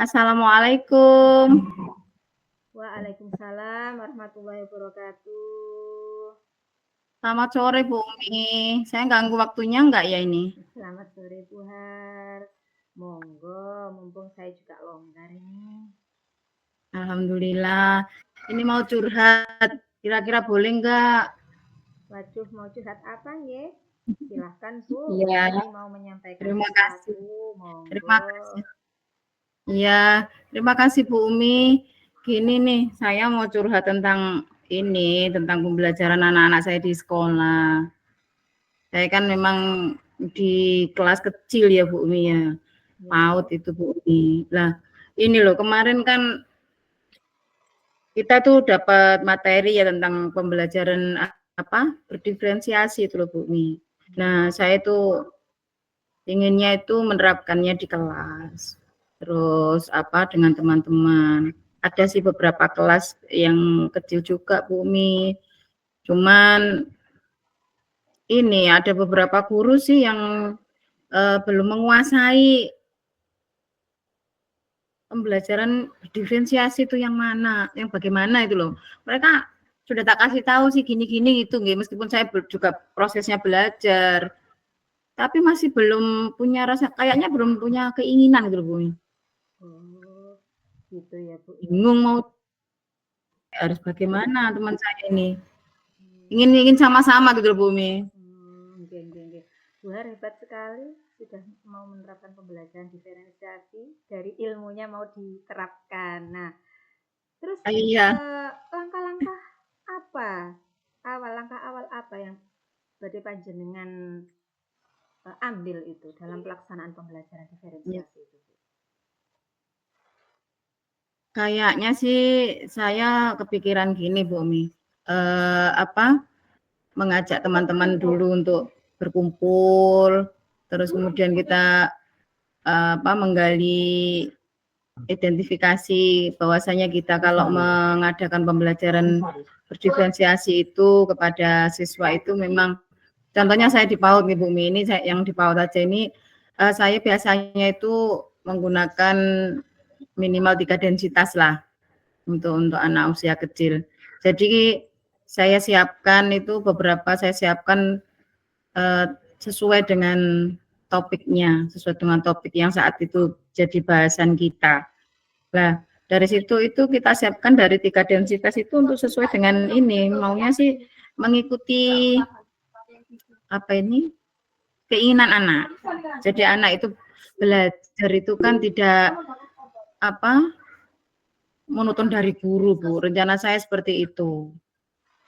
Assalamualaikum. Waalaikumsalam warahmatullahi wabarakatuh. Selamat sore Bu Umi. Saya ganggu waktunya enggak ya ini? Selamat sore Bu Har. Monggo, mumpung saya juga longgar ini. Alhamdulillah. Ini mau curhat. Kira-kira boleh enggak? Waduh, mau curhat apa nggih? Silahkan Bu. Iya. Ini mau menyampaikan Terima kasih. sesuatu, Terima monggo. kasih. Iya, terima kasih Bu Umi. Gini nih, saya mau curhat tentang tentang pembelajaran anak-anak saya di sekolah. Saya kan memang di kelas kecil ya Bu Umi ya. PAUD itu Bu Umi. Lah, ini loh kemarin kan kita tuh dapat materi ya tentang pembelajaran berdiferensiasi itu loh Bu Umi. Nah, saya tuh inginnya itu menerapkannya di kelas. Terus dengan teman-teman. Ada sih beberapa kelas yang kecil juga Bu Umi. Cuman ini ada beberapa guru sih yang belum menguasai pembelajaran diferensiasi itu yang mana, yang bagaimana itu loh. Mereka sudah tak kasih tahu sih gini-gini gitu nggih, meskipun saya juga prosesnya belajar. Tapi masih belum punya rasa, kayaknya belum punya keinginan gitu loh, Bu. Oh, gitu ya Bu ya. Bingung mau harus bagaimana teman saya ini. Ingin sama-sama gitu loh, Bu Mi. Nggih. Bu Har hebat sekali sudah mau menerapkan pembelajaran diferensiasi dari ilmunya mau diterapkan. Nah, terus Iya. langkah-langkah apa? Langkah awal apa yang badhe panjenengan ambil itu dalam pelaksanaan pembelajaran Ya. diferensiasi itu, Bu? Kayaknya sih saya kepikiran gini, Bu Mi. Mengajak teman-teman dulu untuk berkumpul, terus kemudian kita menggali identifikasi bahwasanya kita kalau mengadakan pembelajaran berdiferensiasi itu kepada siswa itu memang, contohnya saya di PAUD nih Bu Mi, ini yang di PAUD aja ini saya biasanya itu menggunakan minimal 3 densitas lah untuk anak usia kecil. Jadi saya siapkan sesuai dengan sesuai dengan topik yang saat itu jadi bahasan kita. Nah, dari situ itu kita siapkan dari 3 densitas itu untuk sesuai dengan ini, maunya sih mengikuti keinginan anak. Jadi anak itu belajar itu kan tidak monoton dari guru, Bu. Rencana saya seperti itu.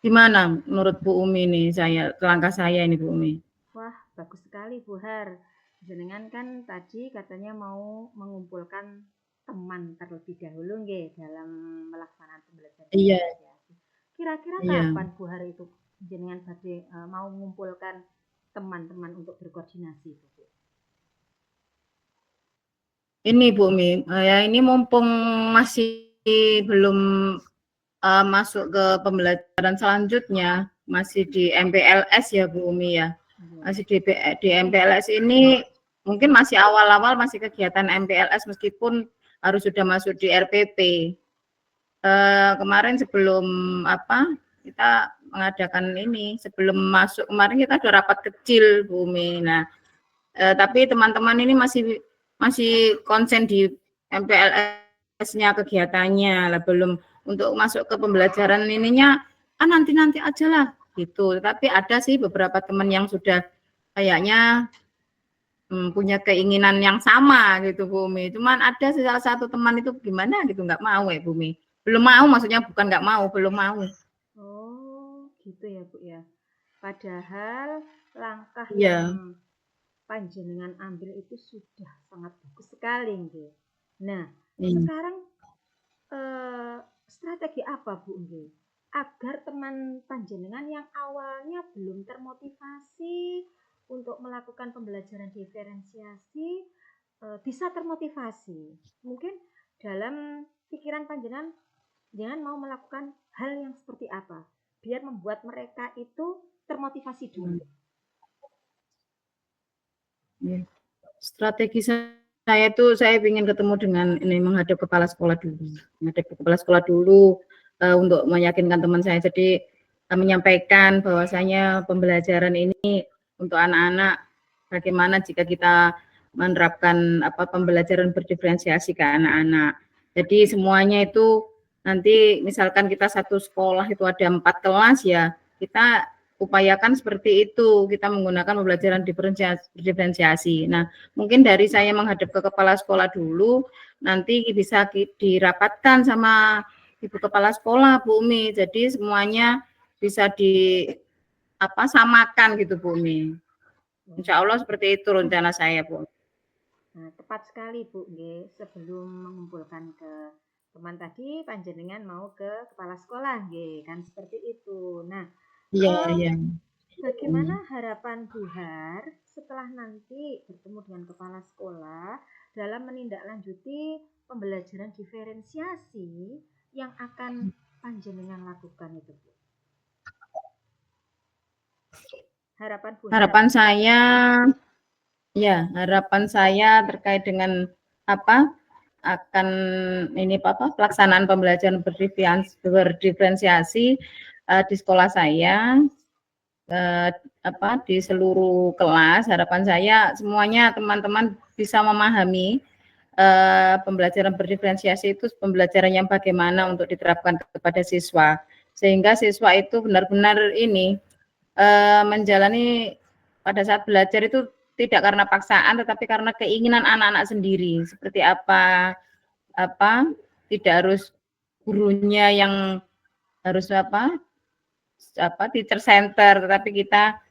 Gimana menurut Bu Umi nih langkah saya ini Bu Umi? Wah, bagus sekali Bu Har. Jenengan kan tadi katanya mau mengumpulkan teman terlebih dahulu nggih dalam melaksanakan pembelajaran Iya, diferensiasi. Kira-kira iya. kapan Bu Har itu jenengan badhe mau mengumpulkan teman-teman untuk berkoordinasi itu, Bu? Ini Bu Umi, ya ini mumpung masih belum masuk ke pembelajaran selanjutnya, masih di MPLS ya Bu Umi ya. Masih di MPLS ini mungkin masih awal-awal masih kegiatan MPLS meskipun harus sudah masuk di RPP. Kemarin sebelum kita mengadakan ini, sebelum masuk kemarin kita ada rapat kecil Bu Umi. Nah, tapi teman-teman ini masih konsen di MPLS-nya kegiatannya lah, belum untuk masuk ke pembelajaran ininya nanti aja lah gitu. Tapi ada sih beberapa teman yang sudah kayaknya punya keinginan yang sama gitu Bu Mi. Cuman ada salah satu teman itu gimana gitu nggak mau ya Bu Mi. Belum mau, maksudnya bukan nggak mau, belum mau. Oh, gitu ya Bu ya. Padahal langkah Iya. yang panjenengan ambil itu sudah sangat bagus sekali nggih. Nah, Iya. sekarang strategi apa Bu nggih? Agar teman panjenengan yang awalnya belum termotivasi untuk melakukan pembelajaran diferensiasi bisa termotivasi. Mungkin dalam pikiran panjenengan jangan mau melakukan hal yang seperti apa biar membuat mereka itu termotivasi dulu. Strategi saya ingin ketemu dengan ini, menghadap kepala sekolah dulu, untuk meyakinkan teman saya. Jadi menyampaikan bahwasanya pembelajaran ini untuk anak-anak, bagaimana jika kita menerapkan pembelajaran berdiferensiasi ke anak-anak. Jadi semuanya itu nanti misalkan kita satu sekolah itu ada 4 kelas, ya kita upayakan seperti itu, kita menggunakan pembelajaran berdiferensiasi. Nah, mungkin dari saya menghadap ke kepala sekolah dulu, nanti bisa dirapatkan sama Ibu Kepala Sekolah, Bu Umi. Jadi semuanya bisa samakan gitu, Bu Umi. Insya Allah seperti itu rencana saya, Bu. Nah, tepat sekali Bu, nggih. Sebelum mengumpulkan ke teman tadi, panjenengan mau ke kepala sekolah, nggih, kan seperti itu. Nah, Iya. bagaimana harapan Bu Har setelah nanti bertemu dengan kepala sekolah dalam menindaklanjuti pembelajaran diferensiasi yang akan panjenengan lakukan itu, Bu? Harapan Bu Har. Harapan saya terkait dengan akan pelaksanaan pembelajaran berdiferensiasi di sekolah saya, di seluruh kelas. Harapan saya semuanya teman-teman bisa memahami pembelajaran berdiferensiasi itu pembelajaran yang bagaimana untuk diterapkan kepada siswa, sehingga siswa itu benar-benar menjalani pada saat belajar itu tidak karena paksaan, tetapi karena keinginan anak-anak sendiri. Seperti tidak harus gurunya yang harus teacher center, tetapi kita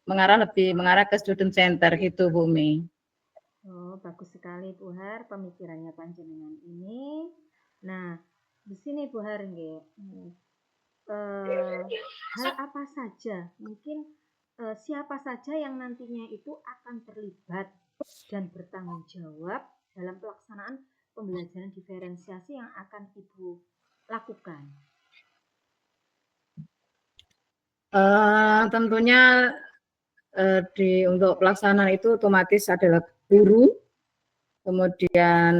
mengarah ke student center gitu, Bu Mi. Oh, bagus sekali Bu Har pemikirannya panjenengan ini. Nah, di sini Bu Har nggih, hal apa saja mungkin siapa saja yang nantinya itu akan terlibat dan bertanggung jawab dalam pelaksanaan pembelajaran diferensiasi yang akan Ibu lakukan? Tentunya untuk pelaksanaan itu otomatis adalah guru, kemudian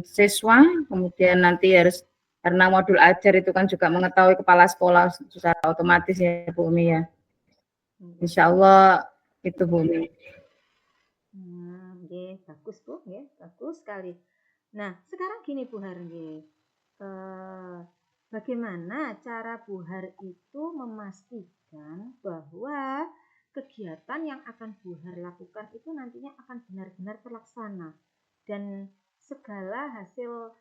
siswa, kemudian nanti harus, karena modul ajar itu kan juga mengetahui kepala sekolah secara otomatis ya Bu Umi ya. Insya Allah itu Bu Umi. Bagus Bu, ya, bagus sekali. Nah, sekarang gini Bu Har, bagaimana cara Bu Har itu memastikan bahwa kegiatan yang akan Bu Har lakukan itu nantinya akan benar-benar terlaksana dan segala hasil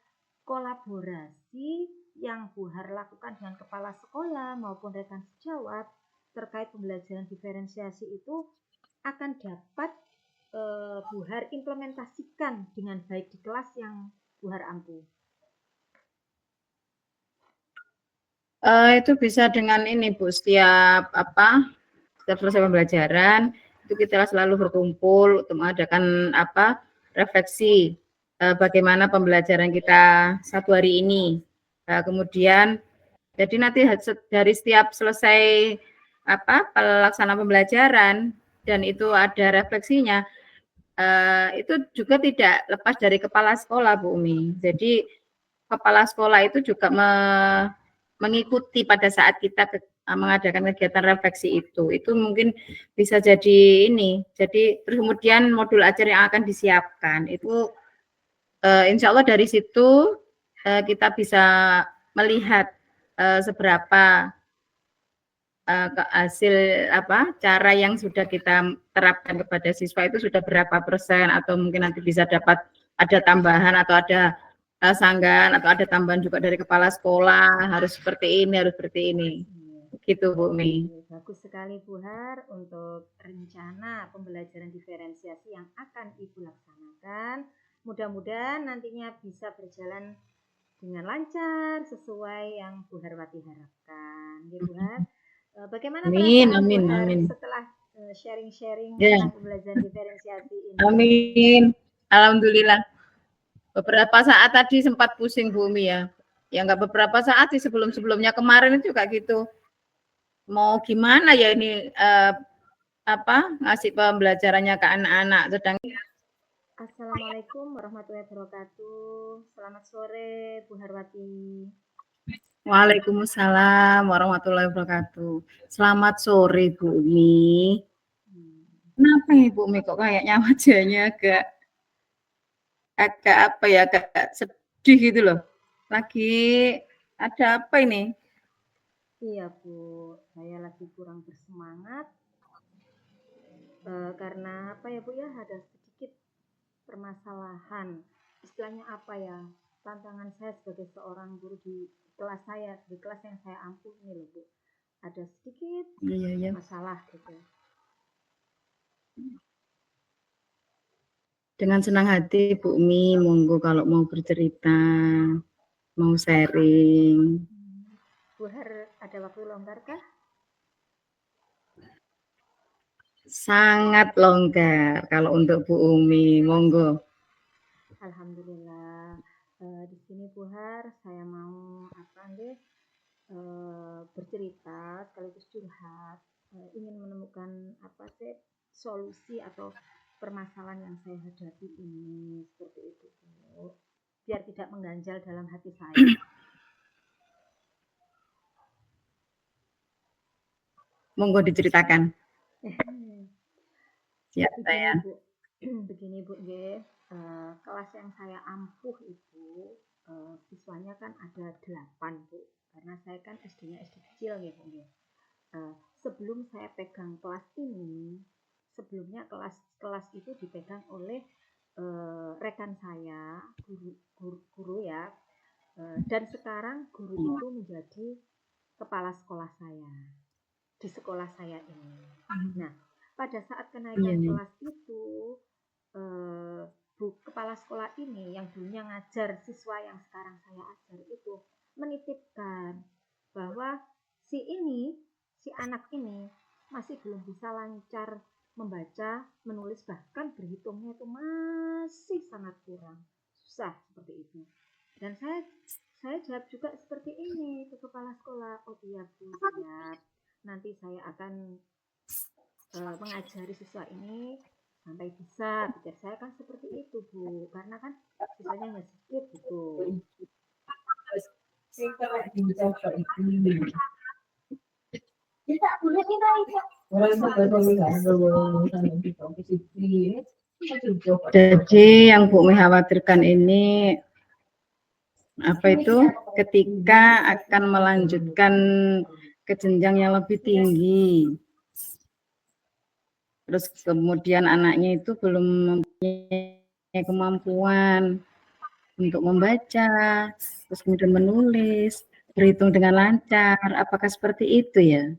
kolaborasi yang Bu Har lakukan dengan kepala sekolah maupun rekan sejawat terkait pembelajaran diferensiasi itu akan dapat Bu Har implementasikan dengan baik di kelas yang Bu Har ampu. Itu bisa dengan ini Bu, setiap selesai pembelajaran itu kita selalu berkumpul untuk mengadakan refleksi bagaimana pembelajaran kita satu hari ini. Kemudian jadi nanti dari setiap selesai pelaksanaan pembelajaran dan itu ada refleksinya, itu juga tidak lepas dari kepala sekolah Bu Umi. Jadi kepala sekolah itu juga mengikuti pada saat kita mengadakan kegiatan refleksi itu mungkin bisa jadi ini. Jadi terus kemudian modul ajar yang akan disiapkan itu insya Allah dari situ kita bisa melihat seberapa hasil cara yang sudah kita terapkan kepada siswa itu sudah berapa persen, atau mungkin nanti bisa dapat ada tambahan atau ada sanggahan atau ada tambahan juga dari kepala sekolah, harus seperti ini gitu Bu Mi. Bagus sekali Bu Har untuk rencana pembelajaran diferensiasi yang akan Ibu laksanakan. Mudah-mudahan nantinya bisa berjalan dengan lancar sesuai yang Bu Harwati harapkan. Ya Bu Har. Bagaimana perasaan Bu Har setelah sharing-sharing tentang pembelajaran diferensiasi ini? Amin. Alhamdulillah. Beberapa saat tadi sempat pusing Bu Umi ya. Ya enggak beberapa saat sih, sebelum-sebelumnya kemarin juga gitu. Mau gimana ya ini ngasih pembelajarannya ke anak-anak, sedang Assalamualaikum warahmatullahi wabarakatuh. Selamat sore, Bu Harwati. Waalaikumsalam warahmatullahi wabarakatuh. Selamat sore Bu Umi. Kenapa ya Bu Umi kok kayaknya wajahnya agak apa ya, agak sedih gitu loh. Lagi ada apa ini? Iya Bu, saya lagi kurang bersemangat karena apa ya Bu ya, ada sedikit permasalahan. Istilahnya apa ya, tantangan saya sebagai seorang guru di kelas saya, di kelas yang saya ampuh ini loh Bu. Ada sedikit Iya. masalah gitu. Dengan senang hati Bu Umi, monggo kalau mau bercerita, mau sharing. Bu Har, ada waktu longgar kah? Sangat longgar kalau untuk Bu Umi, monggo. Alhamdulillah. Di sini Bu Har, saya mau bercerita sekaligus curhat, ingin menemukan solusi atau permasalahan yang saya hadapi ini, seperti itu Bu. Biar tidak mengganjal dalam hati saya. Monggo diceritakan. Siap Begini saya. Bu, begini Bu, kelas yang saya ampuh itu siswanya kan ada 8 Bu, karena saya kan SD-nya SD kecil ya Bu. Sebelum saya pegang kelas ini, sebelumnya kelas itu dipegang oleh rekan saya, guru ya, dan sekarang guru itu menjadi kepala sekolah saya di sekolah saya ini. Nah, pada saat kenaikan kelas itu, kepala sekolah ini yang dulunya ngajar siswa yang sekarang saya ajar itu menitipkan bahwa si anak ini masih belum bisa lancar membaca, menulis, bahkan berhitungnya itu masih sangat kurang, susah seperti itu. Dan saya jawab juga seperti ini ke kepala sekolah, oh iya Bu, siap. Nanti saya akan mengajari siswa ini sampai bisa, pikir saya kan seperti itu Bu, karena kan siswanya hanya sedikit gitu. Jadi yang Bu Mi khawatirkan ini apa itu ketika akan melanjutkan ke jenjang yang lebih tinggi. Terus kemudian anaknya itu belum mempunyai kemampuan untuk membaca, terus kemudian menulis, berhitung dengan lancar. Apakah seperti itu ya?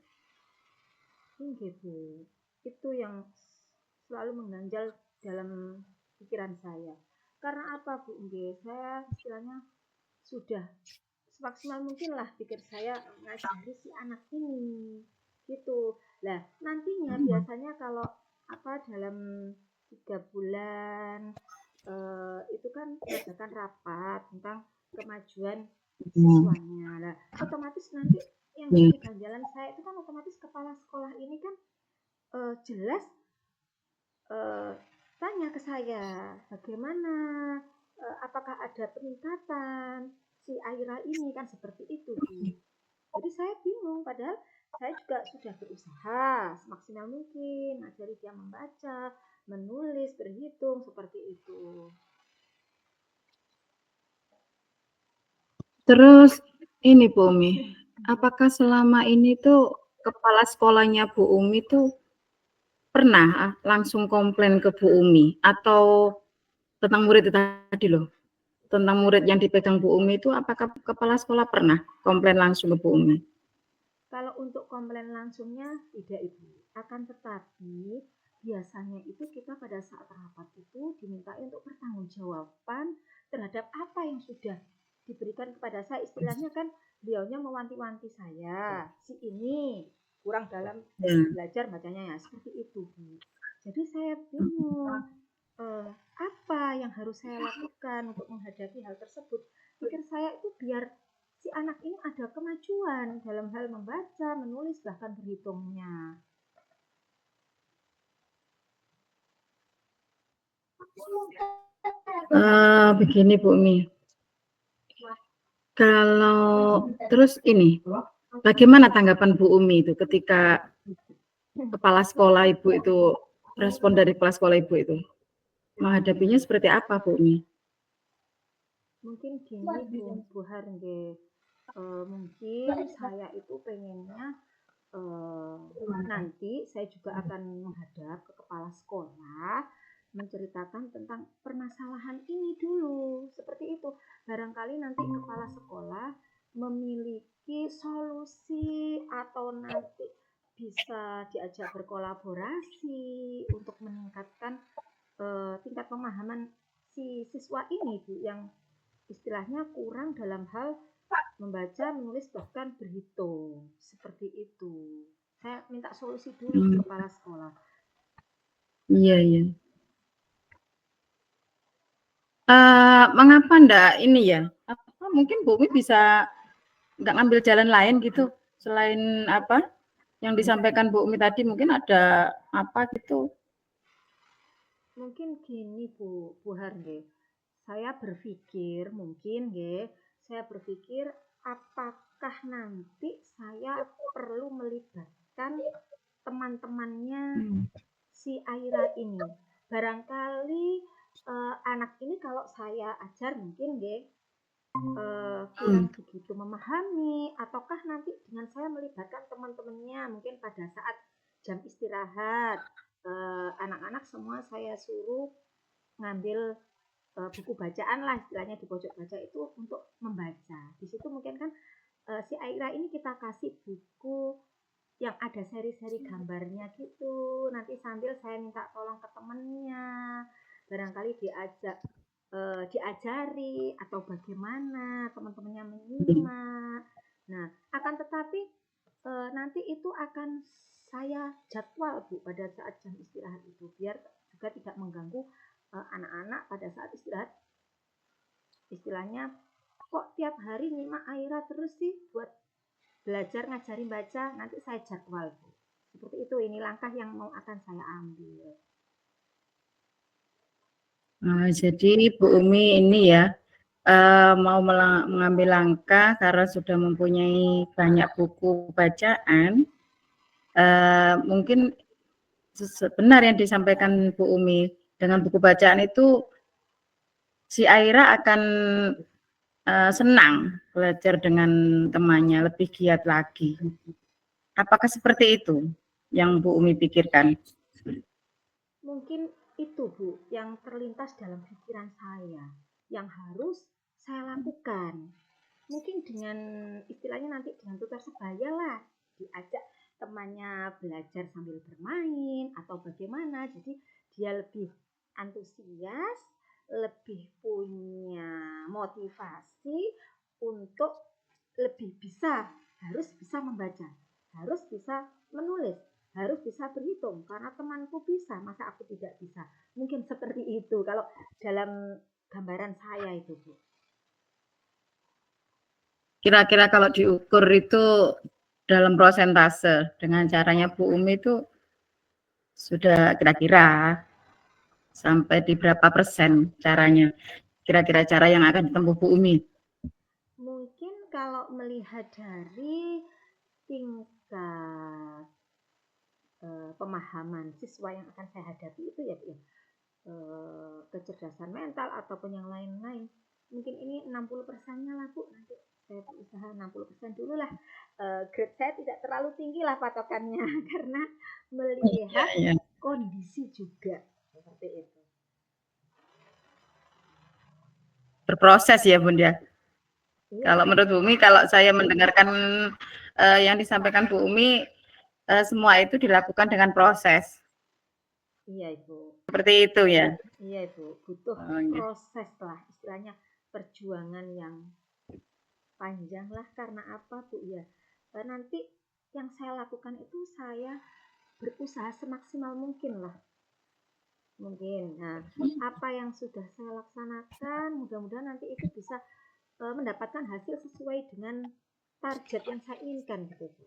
Iya Bu, itu yang selalu mengganjal dalam pikiran saya. Karena apa Bu? Saya istilahnya sudah semaksimal mungkin lah pikir saya ngajari si anak ini gitu. Lah nantinya biasanya kalau dalam 3 bulan itu kan mengadakan rapat tentang kemajuan siswanya. Lah otomatis nanti yang jadi ganjalan saya itu kan otomatis kepala sekolah ini kan jelas tanya ke saya bagaimana, apakah ada peningkatan si Aira ini, kan seperti itu Bu. Jadi saya bingung, padahal saya juga sudah berusaha semaksimal mungkin ngajari dia membaca, menulis, berhitung, seperti itu. Terus ini Bu Umi, apakah selama ini tuh kepala sekolahnya Bu Umi tuh pernah langsung komplain ke Bu Umi atau tentang murid itu tadi loh? Tentang murid yang dipegang Bu Umi itu apakah kepala sekolah pernah komplain langsung ke Bu Umi? Kalau untuk komplain langsungnya tidak Ibu, akan tetapi biasanya itu kita pada saat rapat itu diminta untuk bertanggungjawaban terhadap apa yang sudah diberikan kepada saya. Istilahnya kan beliaunya mewanti-wanti saya, si ini kurang dalam belajar bacanya ya, seperti itu Bu. Jadi saya bingung apa yang harus saya lakukan untuk menghadapi hal tersebut. Pikir saya itu biar si anak ini ada kemajuan dalam hal membaca, menulis, bahkan berhitungnya. Begini Bu Mi, kalau terus ini, bagaimana tanggapan Bu Umi itu ketika kepala sekolah Ibu itu, respon dari kepala sekolah Ibu itu? Menghadapinya seperti apa Bu Umi? Mungkin gini Bu Har nggih, mungkin saya itu pengennya nanti saya juga akan menghadap ke kepala sekolah menceritakan tentang permasalahan ini dulu, seperti itu. Barangkali nanti kepala sekolah memiliki solusi atau nanti bisa diajak berkolaborasi untuk meningkatkan tingkat pemahaman si siswa ini Bu, yang istilahnya kurang dalam hal membaca, menulis, bahkan berhitung. Seperti itu. Saya minta solusi dulu ke kepala sekolah. Iya, iya. Mengapa enggak ini ya? Apa mungkin Bu Umi bisa enggak ngambil jalan lain gitu selain apa yang disampaikan Bu Umi tadi, mungkin ada apa gitu? Mungkin gini Bu Har nggih. Saya berpikir mungkin nggih, saya berpikir apakah nanti saya perlu melibatkan teman-temannya si Aira ini. Barangkali anak ini kalau saya ajar mungkin nggih kurang begitu memahami, ataukah nanti dengan saya melibatkan teman-temannya mungkin pada saat jam istirahat anak-anak semua saya suruh ngambil buku bacaan lah istilahnya di pojok baca itu untuk membaca. Di situ mungkin kan si Aira ini kita kasih buku yang ada seri-seri gambarnya gitu. Nanti sambil saya minta tolong ke temennya, barangkali diajari atau bagaimana teman-temannya menyimak. Nah, akan tetapi nanti itu akan saya jadwal Bu pada saat jam istirahat itu biar juga tidak mengganggu anak-anak pada saat istirahat. Istilahnya kok tiap hari nyimak Aira terus sih buat belajar ngajarin baca, nanti saya jadwal Bu. Seperti itu, ini langkah yang mau akan saya ambil. Jadi Bu Umi ini ya mau mengambil langkah karena sudah mempunyai banyak buku bacaan. Mungkin benar yang disampaikan Bu Umi, dengan buku bacaan itu si Aira akan senang belajar dengan temannya, lebih giat lagi. Apakah seperti itu yang Bu Umi pikirkan? Mungkin itu Bu yang terlintas dalam pikiran saya, yang harus saya lakukan. Mungkin dengan istilahnya nanti dengan tutor sebaya lah, diajak temannya belajar sambil bermain atau bagaimana. Jadi dia lebih antusias, lebih punya motivasi untuk lebih bisa, harus bisa membaca, harus bisa menulis, harus bisa berhitung karena temanku bisa, masa aku tidak bisa. Mungkin seperti itu kalau dalam gambaran saya itu Bu. Kira-kira kalau diukur itu dalam prosentase dengan caranya Bu Umi itu sudah kira-kira sampai di berapa persen caranya? Kira-kira cara yang akan ditempuh Bu Umi? Mungkin kalau melihat dari tingkat pemahaman siswa yang akan saya hadapi itu ya kecerdasan mental ataupun yang lain-lain. Mungkin ini 60%-nya lah Bu, nanti saya berusaha 60% dulu lah. Grade saya tidak terlalu tinggi lah patokannya karena melihat kondisi juga seperti itu. Berproses ya Bunda. Iya. Kalau menurut Bu Umi, kalau saya mendengarkan yang disampaikan Bu Umi, semua itu dilakukan dengan proses. Iya Ibu. Seperti itu ya. Iya Ibu, butuh proses lah, istilahnya perjuangan yang panjang lah. Karena apa Bu ya? Nanti yang saya lakukan itu saya berusaha semaksimal mungkin lah. Mungkin. Nah, apa yang sudah saya laksanakan, mudah-mudahan nanti itu bisa mendapatkan hasil sesuai dengan target yang saya inginkan gitu Bu.